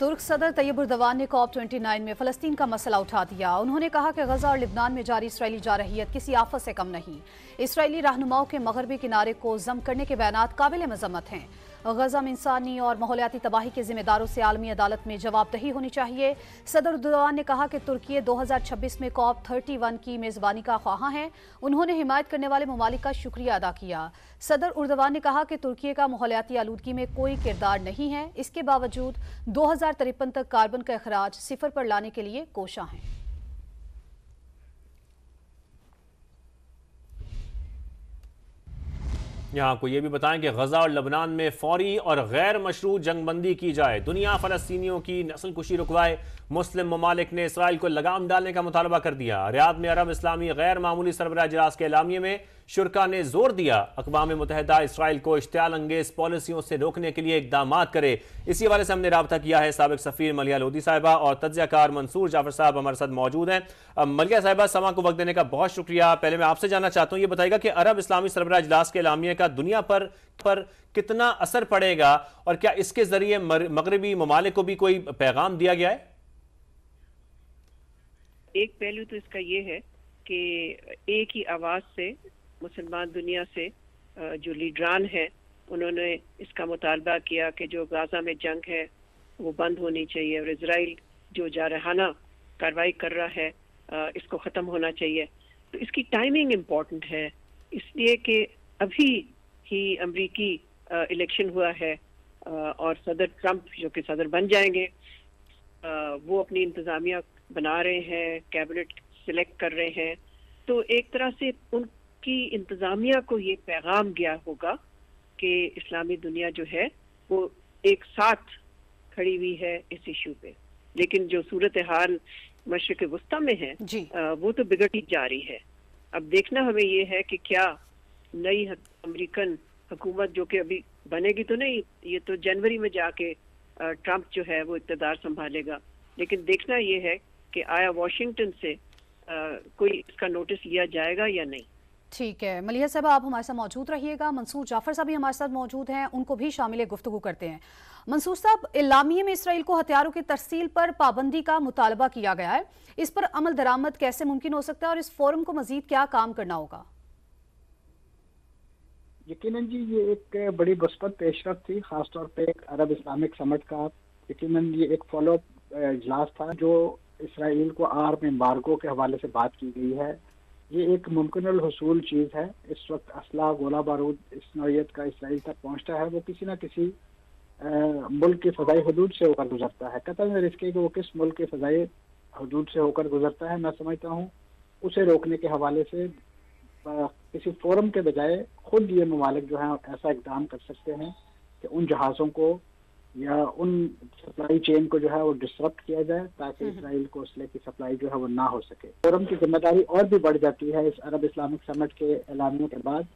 तुर्क सदर तैयब उर्दवान ने COP29 में फ़लस्तीन का मसला उठा दिया। उन्होंने कहा कि गजा और लिबनान में जारी इसराइली जारहियत किसी आफत से कम नहीं। इसराइली रहनुमाओं के मगरबी किनारे को जम करने के बयानात काबिल मजम्मत हैं। गजा में इंसानी और माहौलियाती तबाही के जिम्मेदारों से आलमी अदालत में जवाबदही होनी चाहिए। सदर उर्दवान ने कहा कि तुर्की 2026 में COP31 की मेज़बानी का ख्वाहां है। उन्होंने हिमायत करने वाले ममालिक का शुक्रिया अदा किया। सदर उर्दवान ने कहा कि तुर्की का माहौलियाती आलूदगी में कोई किरदार नहीं है। इसके बावजूद 2053 तक कार्बन का अखराज सिफर पर लाने के लिए कोशां हैं। यहाँ को ये भी बताएं कि गजा और लबनान में फौरी और गैर मशरूत जंगबंदी की जाए। दुनिया फ़लस्तीनियों की नस्ल कुशी रुकवाए। मुस्लिम ममालिक ने इसराइल को लगाम डालने का मुतालबा कर दिया। रियाद में अरब इस्लामी गैर मामूली सरबराह इजलास के एलामिये में शुरा ने जोर दिया अक़वाम मुत्तहिदा इसराइल को इश्तियाल अंगेज पॉलिसियों से रोकने के लिए इक़दामात करे। इसी हवाले से हमने राब्ता किया है साबिक़ सफ़ीर मलिया लोधी साहिबा और तज्ज़ियाकार मंसूर जाफर साहब हमारे साथ मौजूद हैं। मलिया साहिबा, समा को वक्त देने का बहुत शुक्रिया। पहले मैं आपसे जानना चाहता हूँ, ये बताइएगा कि अरब इस्लामी सरबराह इजलास के एलामिये का दुनिया पर कितना असर पड़ेगा और क्या इसके जरिए मगरबी ममालिक को भी कोई पैगाम दिया गया है? एक पहलू तो इसका ये है कि एक ही आवाज से मुसलमान दुनिया से जो लीडरान है उन्होंने इसका मुतालबा किया कि जो गाजा में जंग है वो बंद होनी चाहिए और इजराइल जो जारहाना कार्रवाई कर रहा है इसको ख़त्म होना चाहिए। तो इसकी टाइमिंग इम्पॉर्टेंट है, इसलिए कि अभी ही अमरीकी इलेक्शन हुआ है और सदर ट्रंप जो कि सदर बन जाएंगे वो अपनी इंतज़ामिया बना रहे हैं, कैबिनेट सिलेक्ट कर रहे हैं। तो एक तरह से उनकी इंतज़ामिया को ये पैगाम गया होगा कि इस्लामी दुनिया जो है वो एक साथ खड़ी हुई है इस इशू पे। लेकिन जो सूरत हाल मशरिक़ वस्ता में है वो तो बिगड़ती जा रही है। अब देखना हमें ये है कि क्या नई अमेरिकन हुकूमत जो कि अभी बनेगी तो नहीं, ये तो जनवरी में जाके ट्रंप जो है वो इक़्तिदार संभालेगा। लेकिन देखना ये है कि आया वाशिंगटन से कोई इसका नोटिस लिया जाएगा या नहीं। ठीक है मलिया साहब, आप हमारे साथ मौजूद रहिएगा। मंसूर जाफर साहब भी हमारे साथ मौजूद हैं, उनको भी शामिल गुफ्तगू करते हैं। मंसूर साहब, एलामिये में इसराइल को हथियारों की तरसील पर पाबंदी का मुतालबा किया गया है। इस पर अमल दरामद कैसे मुमकिन हो सकता है और इस फोरम को मजीद क्या काम करना होगा? यकीनन जी ये एक बड़ी मुस्बत पेशरफ थी, खासतौर पर अरब इस्लामिक समिट का। यकीनन ये एक फॉलो इजलास था जो इसराइल को आर्म एम्बार्गो के हवाले से बात की गई है। ये एक मुमकिन हुसूल चीज़ है। इस वक्त असला गोला बारूद इस नौयत का इसराइल तक पहुँचता है, वो किसी न किसी मुल्क की फ़ज़ाई हदूद से होकर गुजरता है। कतई में रिस्क कि वो किस मुल्क की फ़ज़ाई हदूद से होकर गुजरता है, मैं समझता हूँ उसे रोकने के हवाले से किसी फोरम के बजाय खुद ये ममालिक जो हैं ऐसा इक़दाम कर सकते हैं कि उन जहाज़ों को या उन सप्लाई चेन को जो है वो डिसरप्ट किया जाए ताकि इसराइल को असले की सप्लाई जो है वो ना हो सके। फोरम की जिम्मेदारी और भी बढ़ जाती है इस अरब इस्लामिक समिट के एलानियों के बाद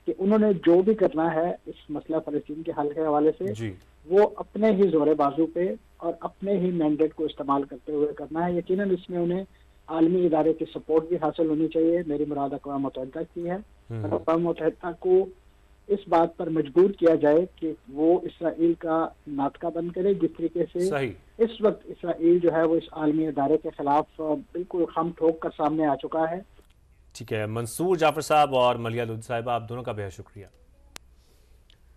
कि उन्होंने जो भी करना है इस मसला फ़लस्तीन के हल के हवाले से वो अपने ही जोरे बाजू पे और अपने ही मैंडेट को इस्तेमाल करते हुए करना है। यकीनन इसमें उन्हें आलमी इदारे की सपोर्ट भी हासिल होनी चाहिए। मेरी मुराद अक़वाम मुत्तहिदा की है। अक़वाम मुत्तहिदा को इस बात पर मजबूर किया जाए कि वो इसराइल का नाटका बंद करे। जिस तरीके से इस वक्त इसराइल जो है वो इस आलमी इदारे के खिलाफ बिल्कुल खम ठोक कर सामने आ चुका है। ठीक है, मंसूर जाफर साहब और मलिया लोधी साहिबा, आप दोनों का बेहद शुक्रिया।